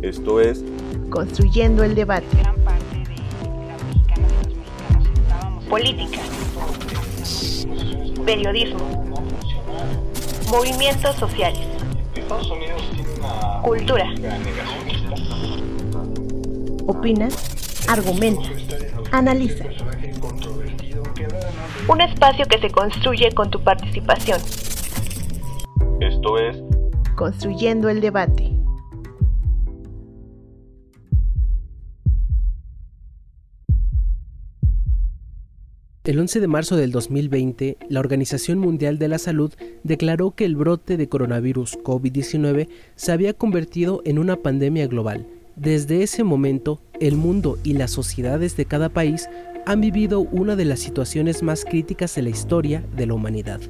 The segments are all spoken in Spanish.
Esto es Construyendo el debate. Gran parte de las mexicanas y los mexicanos estábamos. Política, periodismo, movimientos sociales, cultura. Opina, argumenta, analiza. Un espacio que se construye con tu participación. Esto es Construyendo el debate. El 11 de marzo del 2020, la Organización Mundial de la Salud declaró que el brote de coronavirus COVID-19 se había convertido en una pandemia global. Desde ese momento, el mundo y las sociedades de cada país han vivido una de las situaciones más críticas de la historia de la humanidad.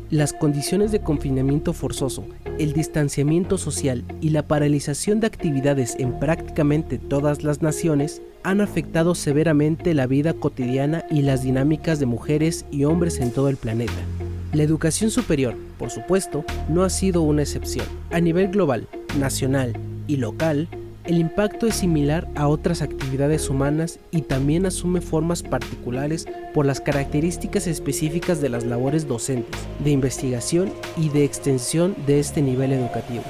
Las condiciones de confinamiento forzoso, el distanciamiento social y la paralización de actividades en prácticamente todas las naciones han afectado severamente la vida cotidiana y las dinámicas de mujeres y hombres en todo el planeta. La educación superior, por supuesto, no ha sido una excepción. A nivel global, nacional y local, el impacto es similar a otras actividades humanas y también asume formas particulares por las características específicas de las labores docentes, de investigación y de extensión de este nivel educativo.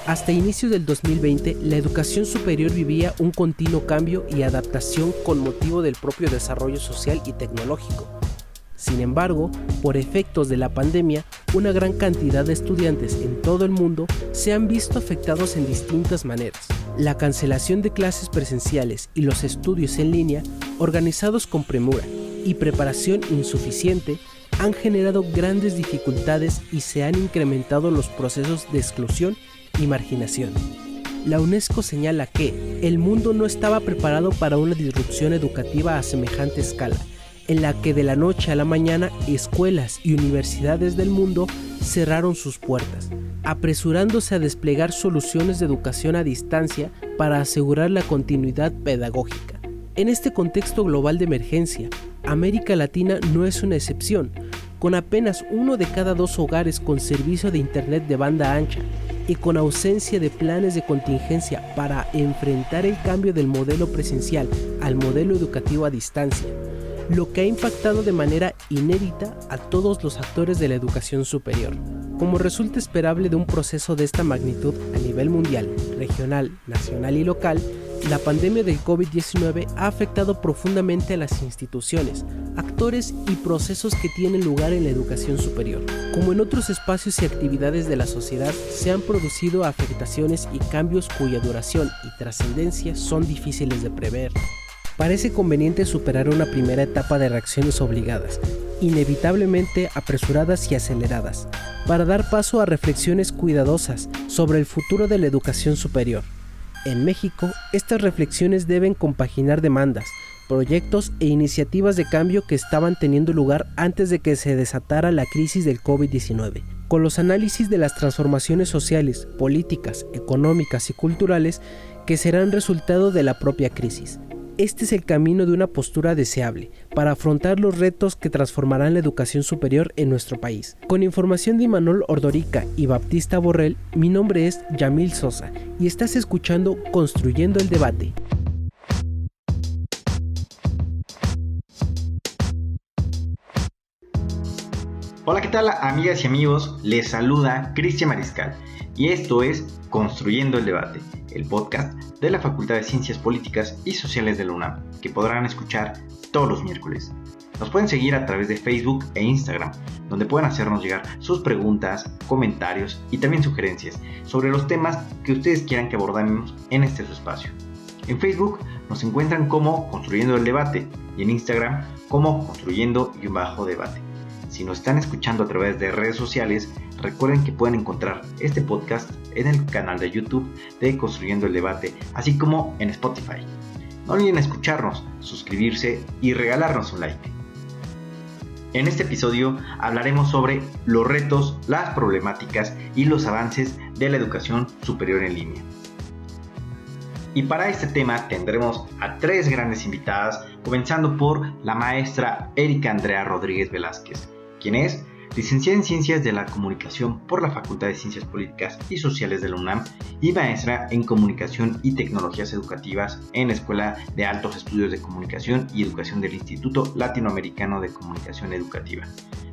Hasta inicios del 2020, la educación superior vivía un continuo cambio y adaptación con motivo del propio desarrollo social y tecnológico. Sin embargo, por efectos de la pandemia, una gran cantidad de estudiantes en todo el mundo se han visto afectados en distintas maneras. La cancelación de clases presenciales y los estudios en línea, organizados con premura y preparación insuficiente, han generado grandes dificultades y se han incrementado los procesos de exclusión y marginación. La UNESCO señala que el mundo no estaba preparado para una disrupción educativa a semejante escala, en la que de la noche a la mañana escuelas y universidades del mundo cerraron sus puertas, apresurándose a desplegar soluciones de educación a distancia para asegurar la continuidad pedagógica. En este contexto global de emergencia, América Latina no es una excepción, con apenas 1 de cada 2 hogares con servicio de internet de banda ancha y con ausencia de planes de contingencia para enfrentar el cambio del modelo presencial al modelo educativo a distancia, lo que ha impactado de manera inédita a todos los actores de la educación superior. Como resulta esperable de un proceso de esta magnitud a nivel mundial, regional, nacional y local, la pandemia del COVID-19 ha afectado profundamente a las instituciones, actores y procesos que tienen lugar en la educación superior. Como en otros espacios y actividades de la sociedad, se han producido afectaciones y cambios cuya duración y trascendencia son difíciles de prever. Parece conveniente superar una primera etapa de reacciones obligadas, inevitablemente apresuradas y aceleradas, para dar paso a reflexiones cuidadosas sobre el futuro de la educación superior. En México, estas reflexiones deben compaginar demandas, proyectos e iniciativas de cambio que estaban teniendo lugar antes de que se desatara la crisis del COVID-19, con los análisis de las transformaciones sociales, políticas, económicas y culturales que serán resultado de la propia crisis. Este es el camino de una postura deseable para afrontar los retos que transformarán la educación superior en nuestro país. Con información de Imanol Ordorica y Baptista Borrell, mi nombre es Yamil Sosa y estás escuchando Construyendo el Debate. Hola, ¿qué tal, amigas y amigos? Les saluda Cristian Mariscal y esto es Construyendo el Debate, el podcast de la Facultad de Ciencias Políticas y Sociales de la UNAM, que podrán escuchar todos los miércoles. Nos pueden seguir a través de Facebook e Instagram, donde pueden hacernos llegar sus preguntas, comentarios y también sugerencias sobre los temas que ustedes quieran que abordemos en este su espacio. En Facebook nos encuentran como Construyendo el Debate y en Instagram como Construyendo-Debate. Si nos están escuchando a través de redes sociales, recuerden que pueden encontrar este podcast en el canal de YouTube de Construyendo el Debate, así como en Spotify. No olviden escucharnos, suscribirse y regalarnos un like. En este episodio hablaremos sobre los retos, las problemáticas y los avances de la educación superior en línea. Y para este tema tendremos a 3 grandes invitadas, comenzando por la maestra Erika Andrea Rodríguez Velázquez, quien es licenciada en Ciencias de la Comunicación por la Facultad de Ciencias Políticas y Sociales de la UNAM y maestra en Comunicación y Tecnologías Educativas en la Escuela de Altos Estudios de Comunicación y Educación del Instituto Latinoamericano de Comunicación Educativa.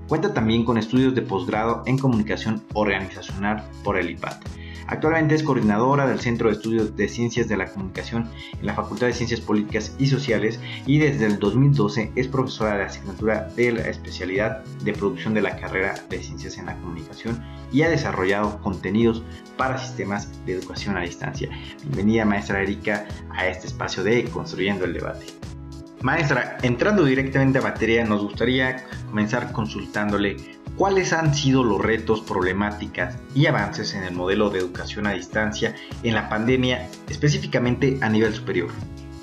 Cuenta también con estudios de posgrado en Comunicación Organizacional por el IPAT. Actualmente es coordinadora del Centro de Estudios de Ciencias de la Comunicación en la Facultad de Ciencias Políticas y Sociales y desde el 2012 es profesora de la asignatura de la especialidad de producción de la carrera de Ciencias en la Comunicación y ha desarrollado contenidos para sistemas de educación a distancia. Bienvenida, maestra Erika, a este espacio de Construyendo el Debate. Maestra, entrando directamente a materia, nos gustaría comenzar consultándole ¿cuáles han sido los retos, problemáticas y avances en el modelo de educación a distancia en la pandemia, específicamente a nivel superior?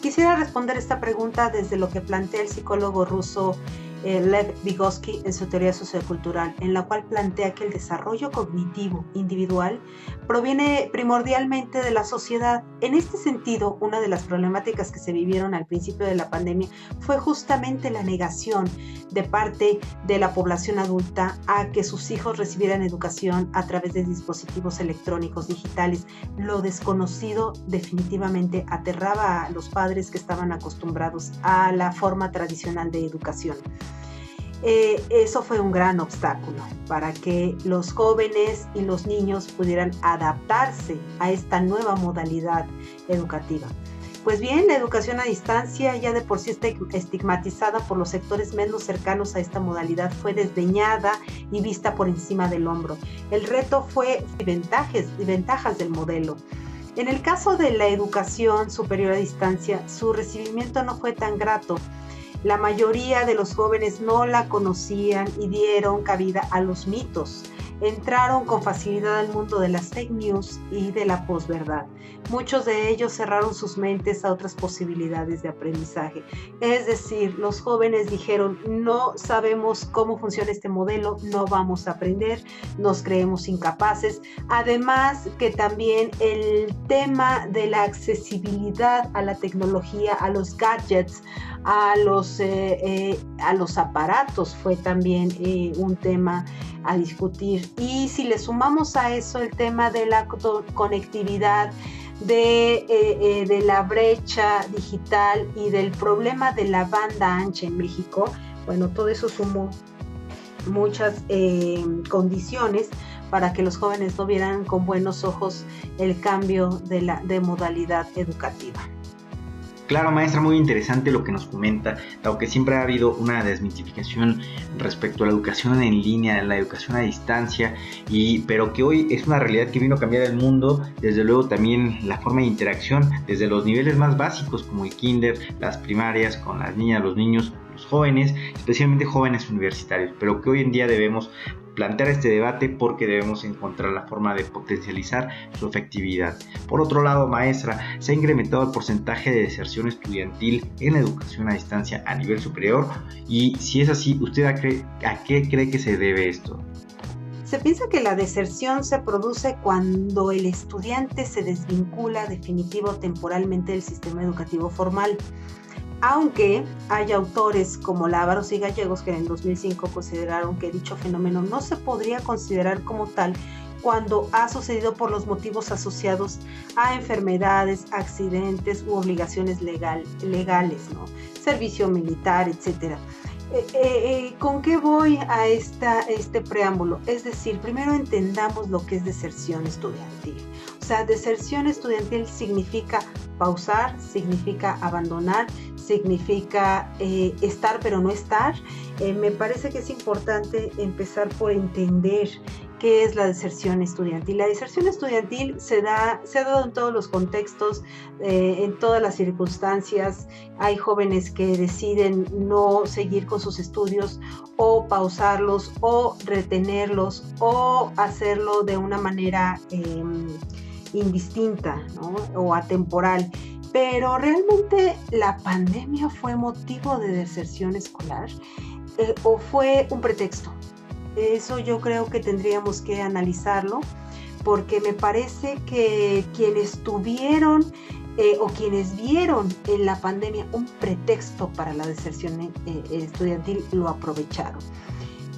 Quisiera responder esta pregunta desde lo que plantea el psicólogo ruso Lev Vygotsky en su teoría sociocultural, en la cual plantea que el desarrollo cognitivo individual proviene primordialmente de la sociedad. En este sentido, una de las problemáticas que se vivieron al principio de la pandemia fue justamente la negación de parte de la población adulta a que sus hijos recibieran educación a través de dispositivos electrónicos digitales. Lo desconocido definitivamente aterraba a los padres que estaban acostumbrados a la forma tradicional de educación. Eso fue un gran obstáculo para que los jóvenes y los niños pudieran adaptarse a esta nueva modalidad educativa. Pues bien, la educación a distancia, ya de por sí estigmatizada por los sectores menos cercanos a esta modalidad, fue desdeñada y vista por encima del hombro. El reto fue ventajas del modelo. En el caso de la educación superior a distancia, su recibimiento no fue tan grato. La mayoría de los jóvenes no la conocían y dieron cabida a los mitos. Entraron con facilidad al mundo de las fake news y de la posverdad. Muchos de ellos cerraron sus mentes a otras posibilidades de aprendizaje. Es decir, los jóvenes dijeron, no sabemos cómo funciona este modelo, no vamos a aprender, nos creemos incapaces. Además que también el tema de la accesibilidad a la tecnología, a los gadgets, a los aparatos fue también un tema a discutir. Y si le sumamos a eso el tema de la conectividad, de la brecha digital y del problema de la banda ancha en México, bueno, todo eso sumó muchas condiciones para que los jóvenes no vieran con buenos ojos el cambio de modalidad educativa. Claro, maestra, muy interesante lo que nos comenta, dado que siempre ha habido una desmitificación respecto a la educación en línea, la educación a distancia, pero que hoy es una realidad que vino a cambiar el mundo, desde luego también la forma de interacción, desde los niveles más básicos como el kinder, las primarias, con las niñas, los niños, los jóvenes, especialmente jóvenes universitarios, pero que hoy en día debemos plantear este debate porque debemos encontrar la forma de potencializar su efectividad. Por otro lado, maestra, se ha incrementado el porcentaje de deserción estudiantil en la educación a distancia a nivel superior y si es así, ¿usted a qué cree que se debe esto? Se piensa que la deserción se produce cuando el estudiante se desvincula definitivo o temporalmente del sistema educativo formal. Aunque hay autores como Lávaros y Gallegos que en 2005 consideraron que dicho fenómeno no se podría considerar como tal cuando ha sucedido por los motivos asociados a enfermedades, accidentes u obligaciones legales, ¿no? Servicio militar, etc. ¿Con qué voy a este preámbulo? Es decir, primero entendamos lo que es deserción estudiantil. O sea, deserción estudiantil significa pausar, significa abandonar, significa estar pero no estar. Me parece que es importante empezar por entender qué es la deserción estudiantil. La deserción estudiantil se ha dado en todos los contextos, en todas las circunstancias. Hay jóvenes que deciden no seguir con sus estudios o pausarlos o retenerlos o hacerlo de una manera indistinta, ¿no? O atemporal. Pero realmente la pandemia fue motivo de deserción escolar o fue un pretexto. Eso yo creo que tendríamos que analizarlo porque me parece que quienes tuvieron o quienes vieron en la pandemia un pretexto para la deserción estudiantil lo aprovecharon.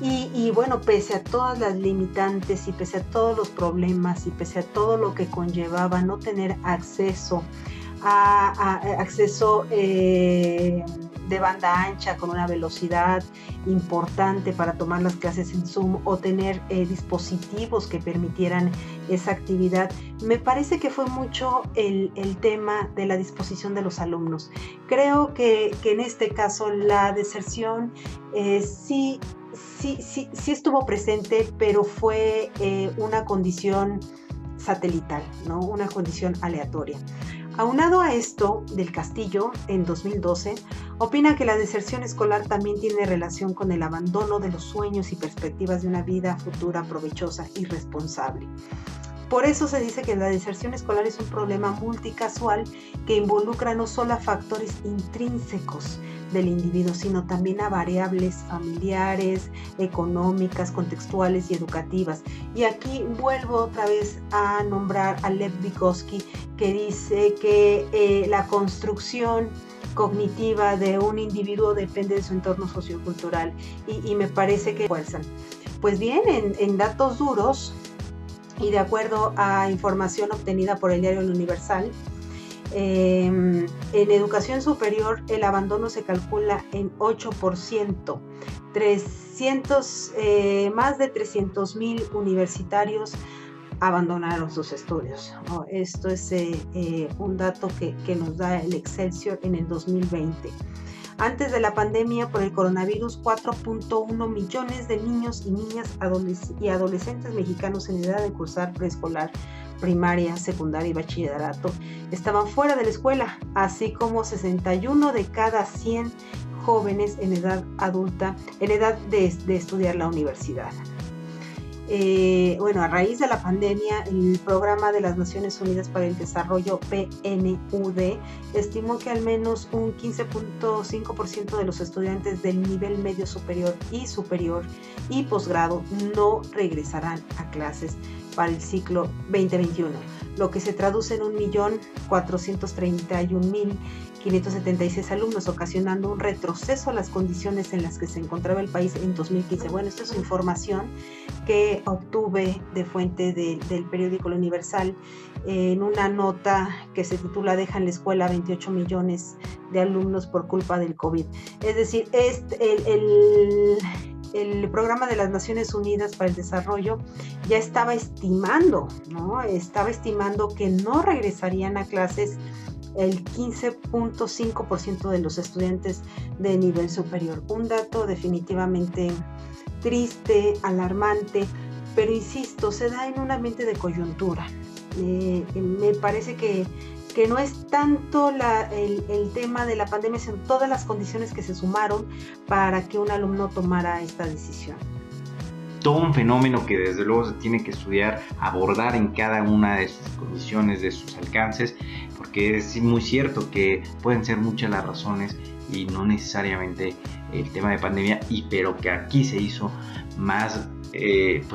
Y bueno, pese a todas las limitantes y pese a todos los problemas y pese a todo lo que conllevaba no tener acceso de banda ancha con una velocidad importante para tomar las clases en Zoom o tener dispositivos que permitieran esa actividad, me parece que fue mucho el tema de la disposición de los alumnos. Creo que en este caso la deserción sí estuvo presente, pero fue una condición satelital, ¿no? Una condición aleatoria. Aunado a esto, Del Castillo, en 2012, opina que la deserción escolar también tiene relación con el abandono de los sueños y perspectivas de una vida futura provechosa y responsable. Por eso se dice que la deserción escolar es un problema multicasual que involucra no solo a factores intrínsecos del individuo, sino también a variables familiares, económicas, contextuales y educativas. Y aquí vuelvo otra vez a nombrar a Lev Vygotsky, que dice que la construcción cognitiva de un individuo depende de su entorno sociocultural y me parece que fuerzan. Pues bien, en datos duros y de acuerdo a información obtenida por el diario El Universal, en educación superior el abandono se calcula en 8%. Más de 300,000 universitarios abandonaron sus estudios, ¿no? Esto es un dato que nos da el Excelsior en el 2020. Antes de la pandemia por el coronavirus, 4.1 millones de niños y niñas y adolescentes mexicanos en edad de cursar preescolar, primaria, secundaria y bachillerato estaban fuera de la escuela, así como 61 de cada 100 jóvenes en edad adulta, en edad de estudiar la universidad. A raíz de la pandemia, el Programa de las Naciones Unidas para el Desarrollo, PNUD, estimó que al menos un 15.5% de los estudiantes del nivel medio superior y posgrado no regresarán a clases para el ciclo 2021, lo que se traduce en 1.431.576 alumnos, ocasionando un retroceso a las condiciones en las que se encontraba el país en 2015. Bueno, esta es información que obtuve de fuente del periódico El Universal en una nota que se titula "Dejan la escuela 28 millones de alumnos por culpa del COVID". Es decir, el Programa de las Naciones Unidas para el Desarrollo ya estaba estimando, ¿no? Estaba estimando que no regresarían a clases el 15.5% de los estudiantes de nivel superior. Un dato definitivamente triste, alarmante, pero insisto, se da en un ambiente de coyuntura. Me parece que no es tanto el tema de la pandemia, sino todas las condiciones que se sumaron para que un alumno tomara esta decisión. Todo un fenómeno que desde luego se tiene que estudiar, abordar en cada una de sus condiciones, de sus alcances, porque es muy cierto que pueden ser muchas las razones y no necesariamente el tema de pandemia, pero que aquí se hizo más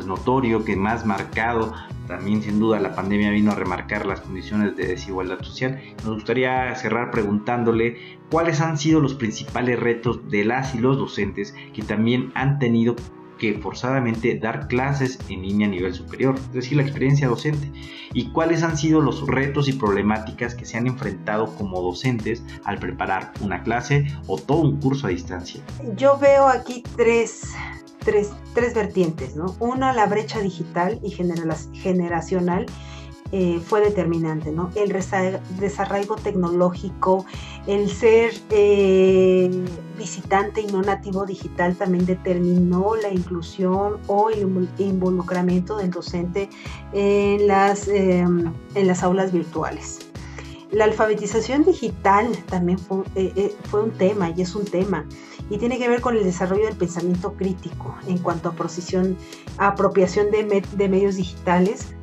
notorio, que más marcado. También sin duda la pandemia vino a remarcar las condiciones de desigualdad social. Nos gustaría cerrar preguntándole cuáles han sido los principales retos de las y los docentes que también han tenido que forzadamente dar clases en línea a nivel superior, es decir, la experiencia docente, y cuáles han sido los retos y problemáticas que se han enfrentado como docentes al preparar una clase o todo un curso a distancia. Yo veo aquí tres vertientes, ¿no? Una, la brecha digital y generacional fue determinante, ¿no? El desarraigo tecnológico, el ser visitante y no nativo digital también determinó la inclusión o el involucramiento del docente en las aulas virtuales. La alfabetización digital también fue un tema y es un tema, y tiene que ver con el desarrollo del pensamiento crítico en cuanto a apropiación de medios digitales,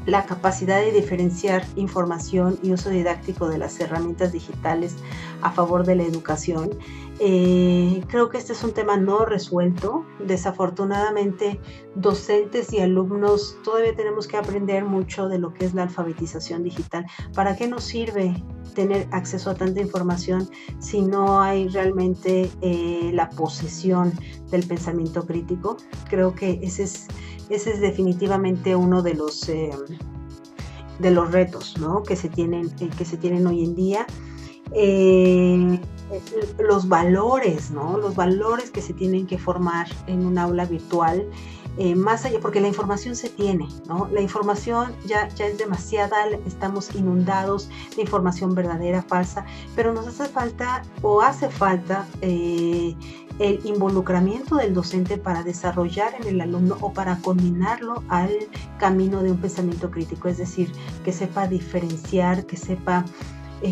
la capacidad de diferenciar información y uso didáctico de las herramientas digitales a favor de la educación. Creo que este es un tema no resuelto. Desafortunadamente, docentes y alumnos todavía tenemos que aprender mucho de lo que es la alfabetización digital. ¿Para qué nos sirve tener acceso a tanta información si no hay realmente la posesión del pensamiento crítico? Creo que ese es definitivamente uno de los retos, ¿no?, que se tienen hoy en día. Los valores, ¿no?, los valores que se tienen que formar en un aula virtual, más allá, porque la información se tiene, ¿no? La información ya es demasiada, estamos inundados de información verdadera, falsa, pero nos hace falta el involucramiento del docente para desarrollar en el alumno o para combinarlo al camino de un pensamiento crítico, es decir, que sepa diferenciar, que sepa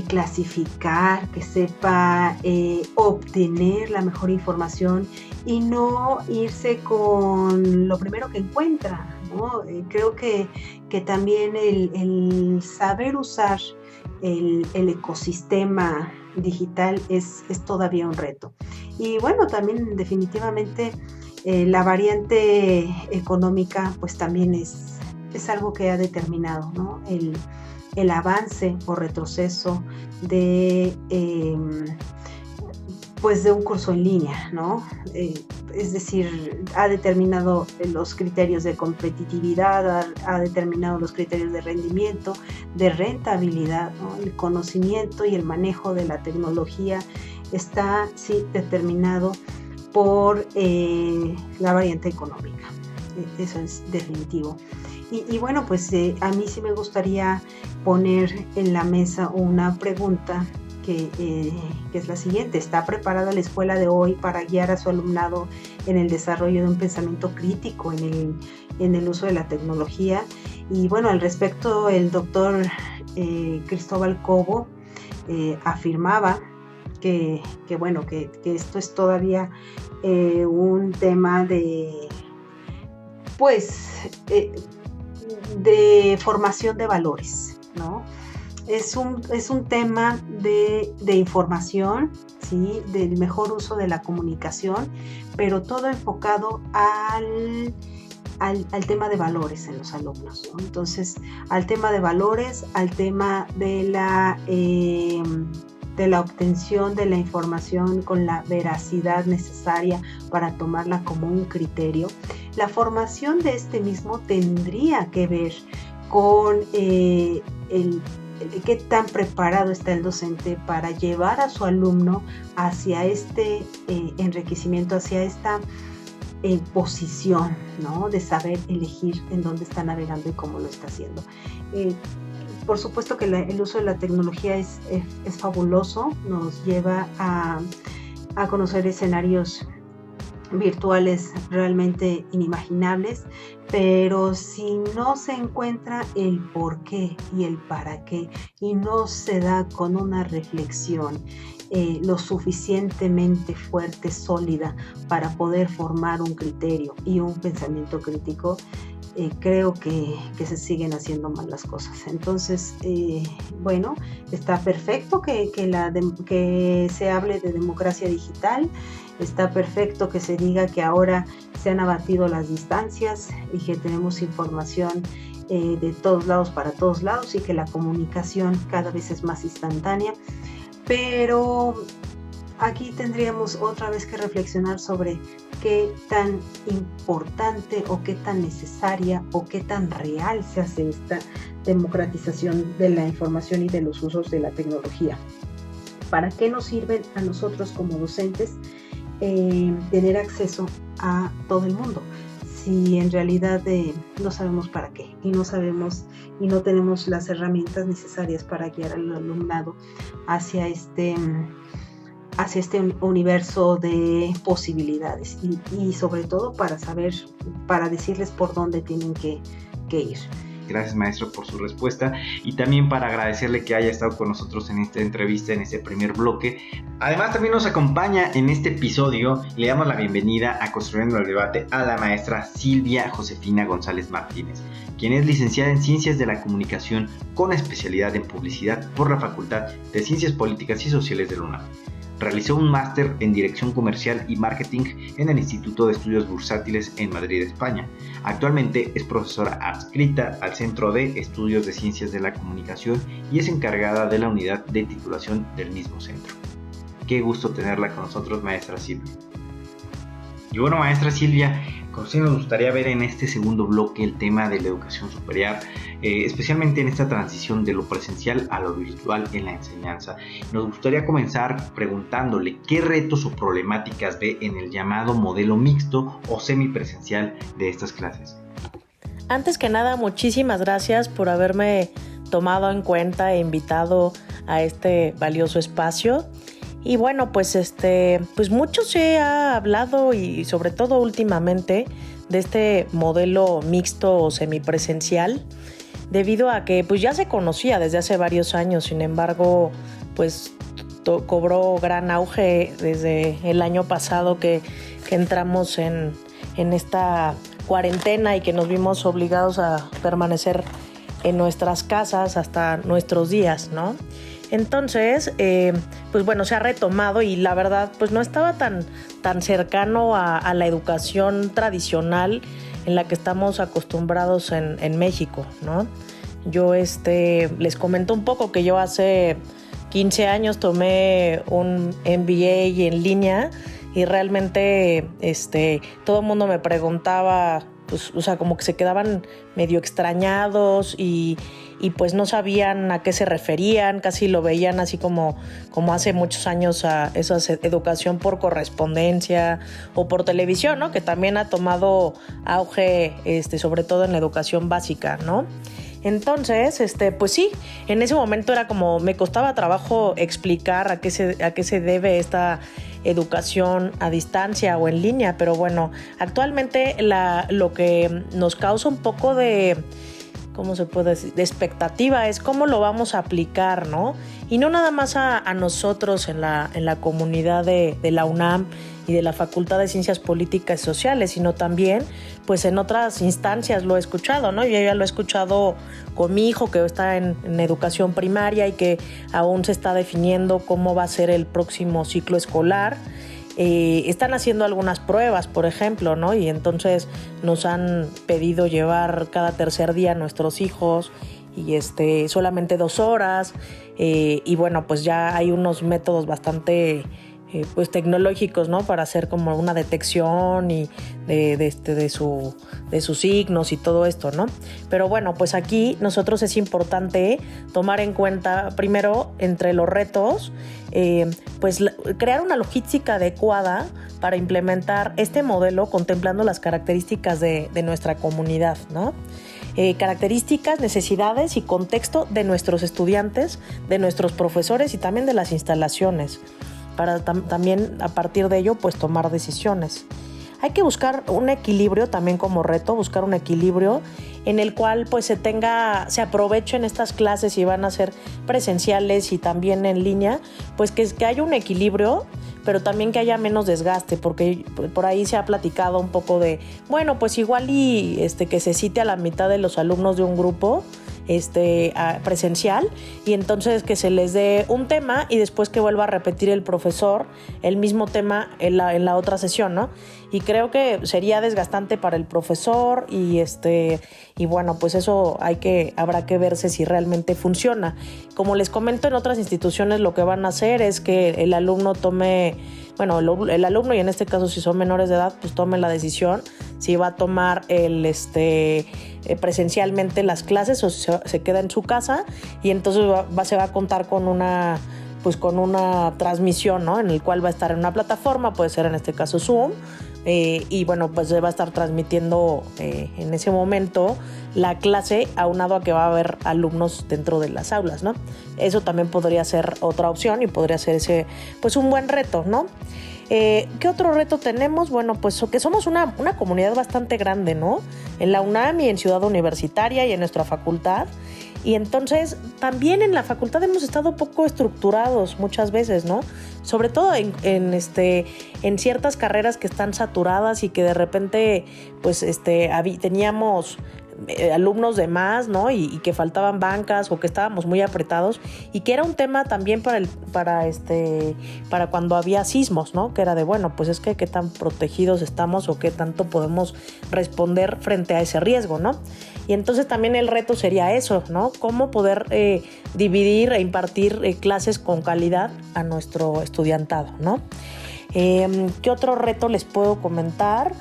clasificar, que sepa obtener la mejor información y no irse con lo primero que encuentra, ¿no? Creo que también el saber usar el ecosistema digital es todavía un reto. Y bueno, también definitivamente la variante económica pues también es algo que ha determinado, ¿no?, el avance o retroceso de un curso en línea, ¿no? Es decir, ha determinado los criterios de competitividad, ha determinado los criterios de rendimiento, de rentabilidad, ¿no? El conocimiento y el manejo de la tecnología está, sí, determinado por la variante económica. Eso es definitivo. Y bueno, pues a mí sí me gustaría poner en la mesa una pregunta que es la siguiente. ¿Está preparada la escuela de hoy para guiar a su alumnado en el desarrollo de un pensamiento crítico en el uso de la tecnología? Y bueno, al respecto, el doctor Cristóbal Cobo afirmaba que esto es todavía un tema de formación de valores, ¿no? Es un tema de información, ¿sí?, del mejor uso de la comunicación, pero todo enfocado al tema de valores en los alumnos, ¿no? Entonces, al tema de valores, al tema de la obtención de la información con la veracidad necesaria para tomarla como un criterio. La formación de este mismo tendría que ver con qué tan preparado está el docente para llevar a su alumno hacia este enriquecimiento, hacia esta posición, ¿no?, de saber elegir en dónde está navegando y cómo lo está haciendo. Por supuesto que el uso de la tecnología es fabuloso, nos lleva a conocer escenarios virtuales realmente inimaginables, pero si no se encuentra el por qué y el para qué y no se da con una reflexión lo suficientemente fuerte, sólida, para poder formar un criterio y un pensamiento crítico, creo que se siguen haciendo mal las cosas. Entonces, bueno, está perfecto que se hable de democracia digital, está perfecto que se diga que ahora se han abatido las distancias y que tenemos información de todos lados para todos lados y que la comunicación cada vez es más instantánea, pero aquí tendríamos otra vez que reflexionar sobre qué tan importante o qué tan necesaria o qué tan real se hace esta democratización de la información y de los usos de la tecnología. ¿Para qué nos sirven a nosotros como docentes tener acceso a todo el mundo? Si en realidad no sabemos para qué y no tenemos las herramientas necesarias para guiar al alumnado hacia este universo de posibilidades y sobre todo para decirles por dónde tienen que ir. Gracias, maestro, por su respuesta y también para agradecerle que haya estado con nosotros en esta entrevista, en este primer bloque. Además, también nos acompaña en este episodio y le damos la bienvenida a Construyendo el Debate a la maestra Silvia Josefina González Martínez. quien es licenciada en Ciencias de la Comunicación con especialidad en Publicidad por la Facultad de Ciencias Políticas y Sociales de la UNAM. Realizó un máster en Dirección Comercial y Marketing en el Instituto de Estudios Bursátiles en Madrid, España. Actualmente es profesora adscrita al Centro de Estudios de Ciencias de la Comunicación y es encargada de la unidad de titulación del mismo centro. Qué gusto tenerla con nosotros, maestra Silvia. Y bueno, maestra Silvia, como sí nos gustaría ver en este segundo bloque el tema de la educación superior, especialmente en esta transición de lo presencial a lo virtual en la enseñanza. Nos gustaría comenzar preguntándole qué retos o problemáticas ve en el llamado modelo mixto o semipresencial de estas clases. Antes que nada, muchísimas gracias por haberme tomado en cuenta e invitado a este valioso espacio. Y bueno, pues mucho se ha hablado y sobre todo últimamente de este modelo mixto o semipresencial, debido a que pues ya se conocía desde hace varios años. Sin embargo, pues cobró gran auge desde el año pasado que entramos en esta cuarentena y que nos vimos obligados a permanecer en nuestras casas hasta nuestros días, ¿no? Entonces, pues bueno, se ha retomado y la verdad pues no estaba tan cercano a la educación tradicional en la que estamos acostumbrados en México, ¿no? Yo les comento un poco que yo hace 15 años tomé un MBA en línea y realmente todo el mundo me preguntaba, pues, o sea, como que se quedaban medio extrañados y pues no sabían a qué se referían, casi lo veían así como hace muchos años a esa educación por correspondencia o por televisión, ¿no? Que también ha tomado auge, sobre todo en la educación básica, ¿no? Entonces, pues sí, en ese momento era como, me costaba trabajo explicar a qué se debe esta educación a distancia o en línea, pero bueno, actualmente lo que nos causa un poco de, ¿cómo se puede decir?, de expectativa es cómo lo vamos a aplicar, ¿no? Y no nada más a nosotros en la comunidad de la UNAM y de la Facultad de Ciencias Políticas y Sociales, sino también pues en otras instancias lo he escuchado, ¿no? Yo ya lo he escuchado con mi hijo que está en educación primaria y que aún se está definiendo cómo va a ser el próximo ciclo escolar. Están haciendo algunas pruebas, por ejemplo, ¿no? Y entonces nos han pedido llevar cada tercer día a nuestros hijos y solamente 2 horas. Y bueno, pues ya hay unos métodos bastante pues tecnológicos, ¿no? Para hacer como una detección y de sus signos y todo esto, ¿no? Pero bueno, pues aquí nosotros es importante tomar en cuenta primero entre los retos, pues crear una logística adecuada para implementar este modelo contemplando las características de nuestra comunidad, ¿no? Características, necesidades y contexto de nuestros estudiantes, de nuestros profesores y también de las instalaciones, para también a partir de ello pues tomar decisiones. Hay que buscar un equilibrio también como reto, buscar un equilibrio en el cual pues se aprovechen estas clases y van a ser presenciales y también en línea, pues que haya un equilibrio, pero también que haya menos desgaste, porque por ahí se ha platicado un poco de, bueno, pues igual y que se cite a la mitad de los alumnos de un grupo presencial y entonces que se les dé un tema y después que vuelva a repetir el profesor el mismo tema en la otra sesión, ¿no? Y creo que sería desgastante para el profesor y bueno, pues eso habrá que verse si realmente funciona. Como les comento, en otras instituciones lo que van a hacer es que el alumno el alumno, y en este caso si son menores de edad, pues tome la decisión si va a tomar presencialmente las clases o se queda en su casa, y entonces se va a contar con una transmisión, ¿no? En el cual va a estar en una plataforma, puede ser en este caso Zoom, y bueno, pues se va a estar transmitiendo en ese momento la clase, aunado a que va a haber alumnos dentro de las aulas, ¿no? Eso también podría ser otra opción y podría ser pues un buen reto, ¿no? ¿Qué otro reto tenemos? Bueno, pues que somos una comunidad bastante grande, ¿no? En la UNAM y en Ciudad Universitaria y en nuestra facultad. Y entonces también en la facultad hemos estado poco estructurados muchas veces, ¿no? Sobre todo en ciertas carreras que están saturadas y que de repente pues teníamos alumnos de más, ¿no? Y que faltaban bancas o que estábamos muy apretados y que era un tema también para cuando había sismos, ¿no? Que era de, bueno, pues es que qué tan protegidos estamos o qué tanto podemos responder frente a ese riesgo, ¿no? Y entonces también el reto sería eso, ¿no? Cómo poder dividir e impartir clases con calidad a nuestro estudiantado, ¿no? ¿Qué otro reto les puedo comentar?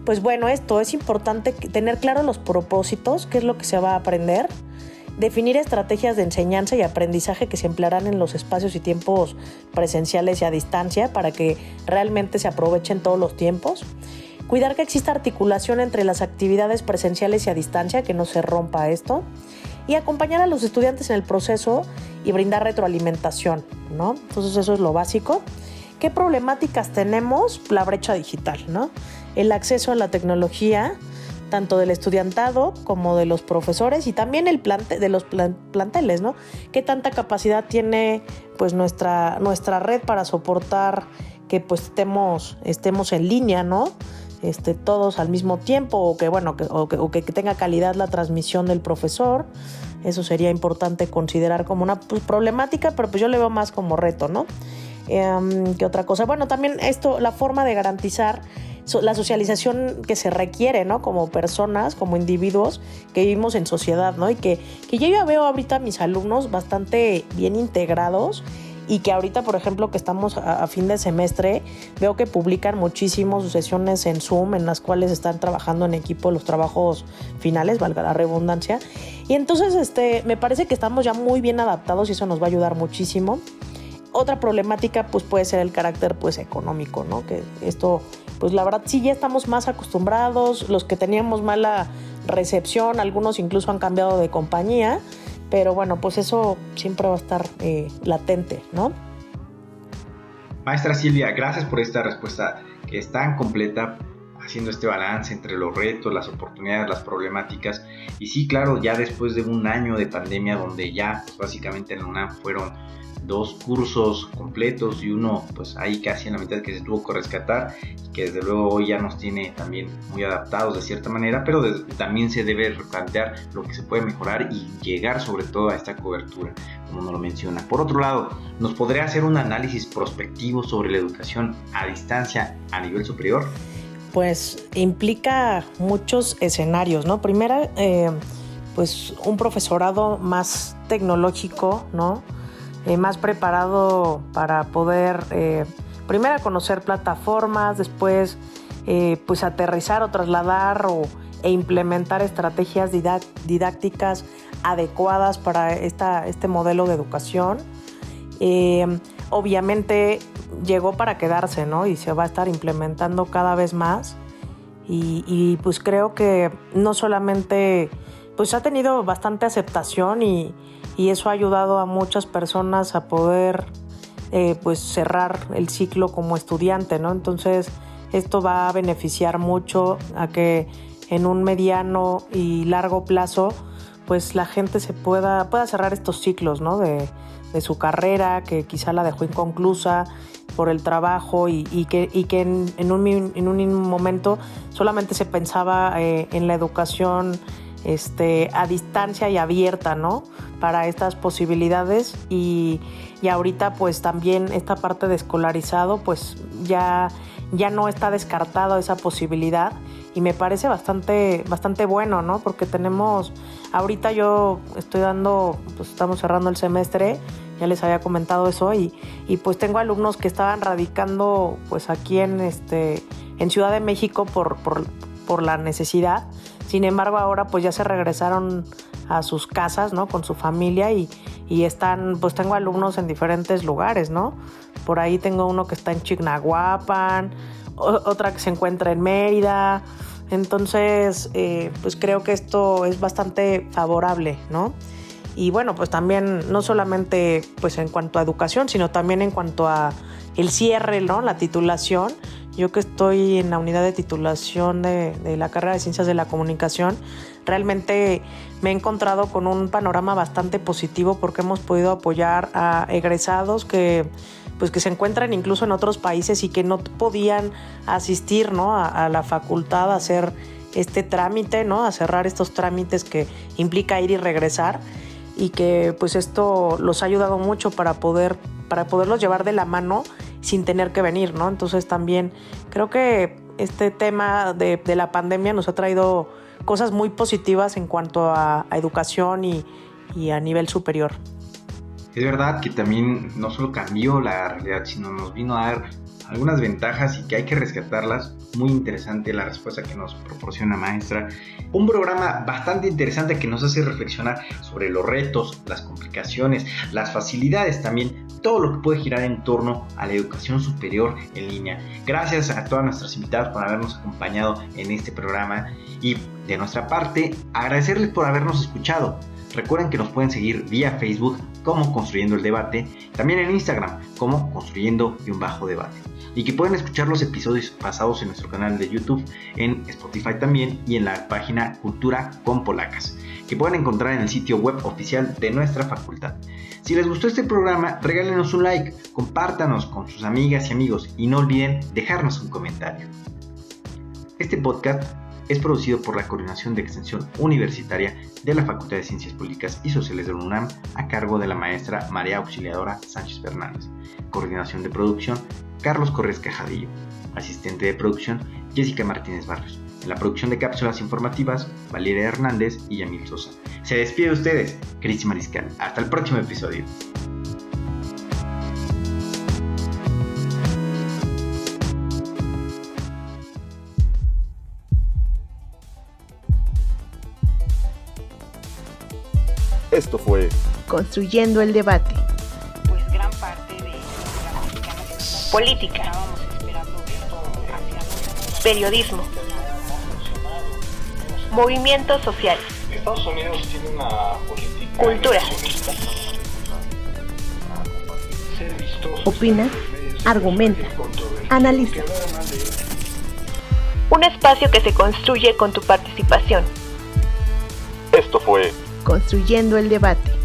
Pues bueno, esto es importante tener claro los propósitos, qué es lo que se va a aprender, definir estrategias de enseñanza y aprendizaje que se emplearán en los espacios y tiempos presenciales y a distancia para que realmente se aprovechen todos los tiempos, cuidar que exista articulación entre las actividades presenciales y a distancia, que no se rompa esto, y acompañar a los estudiantes en el proceso y brindar retroalimentación, ¿no? Entonces eso es lo básico. ¿Qué problemáticas tenemos? La brecha digital, ¿no? El acceso a la tecnología, tanto del estudiantado como de los profesores y también de los planteles, ¿no? ¿Qué tanta capacidad tiene pues nuestra red para soportar que pues estemos en línea, ¿no? Todos al mismo tiempo o que tenga calidad la transmisión del profesor? Eso sería importante considerar como una problemática, pero pues yo le veo más como reto, ¿no? ¿Qué otra cosa? Bueno, también la forma de garantizar la socialización que se requiere, ¿no? Como personas, como individuos que vivimos en sociedad, ¿no? Y que yo ya veo ahorita a mis alumnos bastante bien integrados y que ahorita, por ejemplo, que estamos a fin de semestre, veo que publican muchísimo sus sesiones en Zoom en las cuales están trabajando en equipo los trabajos finales, valga la redundancia. Y entonces me parece que estamos ya muy bien adaptados y eso nos va a ayudar muchísimo. Otra problemática pues puede ser el carácter pues económico, ¿no? Que esto pues la verdad sí ya estamos más acostumbrados, los que teníamos mala recepción, algunos incluso han cambiado de compañía, pero bueno, pues eso siempre va a estar latente, ¿no? Maestra Silvia, gracias por esta respuesta que es tan completa, haciendo este balance entre los retos, las oportunidades, las problemáticas. Y sí, claro, ya después de un año de pandemia donde ya pues, básicamente en la UNAM fueron 2 cursos completos y uno pues ahí casi en la mitad que se tuvo que rescatar, que desde luego hoy ya nos tiene también muy adaptados de cierta manera, pero también se debe replantear lo que se puede mejorar y llegar sobre todo a esta cobertura, como nos lo menciona. Por otro lado, ¿nos podría hacer un análisis prospectivo sobre la educación a distancia a nivel superior? Pues implica muchos escenarios, ¿no? Primero, pues un profesorado más tecnológico, ¿no? Más preparado para poder primero conocer plataformas, después pues aterrizar o trasladar e implementar estrategias didácticas adecuadas para este modelo de educación. Obviamente llegó para quedarse, ¿no? Y se va a estar implementando cada vez más y pues creo que no solamente pues ha tenido bastante aceptación y eso ha ayudado a muchas personas a poder pues cerrar el ciclo como estudiante, ¿no? Entonces esto va a beneficiar mucho a que en un mediano y largo plazo pues la gente pueda cerrar estos ciclos, ¿no? de su carrera que quizá la dejó inconclusa por el trabajo y que en un momento solamente se pensaba en la educación a distancia y abierta, ¿no? Para estas posibilidades y ahorita pues también esta parte de escolarizado pues ya no está descartada esa posibilidad y me parece bastante bueno, ¿no? Porque ahorita yo estoy pues estamos cerrando el semestre, ya les había comentado eso y pues tengo alumnos que estaban radicando pues aquí en Ciudad de México por la necesidad. Sin embargo, ahora pues ya se regresaron a sus casas, ¿no? Con su familia y pues tengo alumnos en diferentes lugares, ¿no? Por ahí tengo uno que está en Chignahuapan, otra que se encuentra en Mérida. Entonces, pues creo que esto es bastante favorable, ¿no? Y bueno, pues también no solamente pues en cuanto a educación, sino también en cuanto a el cierre, ¿no? La titulación. Yo que estoy en la unidad de titulación de la carrera de Ciencias de la Comunicación, realmente me he encontrado con un panorama bastante positivo porque hemos podido apoyar a egresados que se encuentran incluso en otros países y que no podían asistir, ¿no? a la facultad a hacer este trámite, ¿no? A cerrar estos trámites que implica ir y regresar, y que pues esto los ha ayudado mucho para poderlos llevar de la mano sin tener que venir, ¿no? Entonces también creo que este tema de la pandemia nos ha traído cosas muy positivas en cuanto a educación y a nivel superior. Es verdad que también no solo cambió la realidad, sino nos vino a dar algunas ventajas y que hay que rescatarlas. Muy interesante la respuesta que nos proporciona maestra. Un programa bastante interesante que nos hace reflexionar sobre los retos, las complicaciones, las facilidades también, todo lo que puede girar en torno a la educación superior en línea. Gracias a todas nuestras invitadas por habernos acompañado en este programa y de nuestra parte agradecerles por habernos escuchado. Recuerden que nos pueden seguir vía Facebook como Construyendo el Debate, también en Instagram como Construyendo-Debate, y que pueden escuchar los episodios pasados en nuestro canal de YouTube, en Spotify también y en la página Cultura con Polacas, que pueden encontrar en el sitio web oficial de nuestra facultad. Si les gustó este programa, regálenos un like, compártanos con sus amigas y amigos y no olviden dejarnos un comentario. Este podcast es producido por la Coordinación de Extensión Universitaria de la Facultad de Ciencias Políticas y Sociales de la UNAM, a cargo de la maestra María Auxiliadora Sánchez Fernández. Coordinación de producción, Carlos Corrés Cajadillo. Asistente de producción, Jessica Martínez Barrios. En la producción de cápsulas informativas, Valeria Hernández y Yamil Sosa. Se despide de ustedes, Cristi Mariscal. Hasta el próximo episodio. Esto fue Construyendo el Debate. Pues gran parte de la mexicana Política. estábamos esperando esto hacia Periodismo. Movimientos sociales. Estados Unidos tiene una política Cultura. ser vistoso. Opina, argumenta, analiza. Un espacio que se construye con tu participación. Esto fue Construyendo el Debate.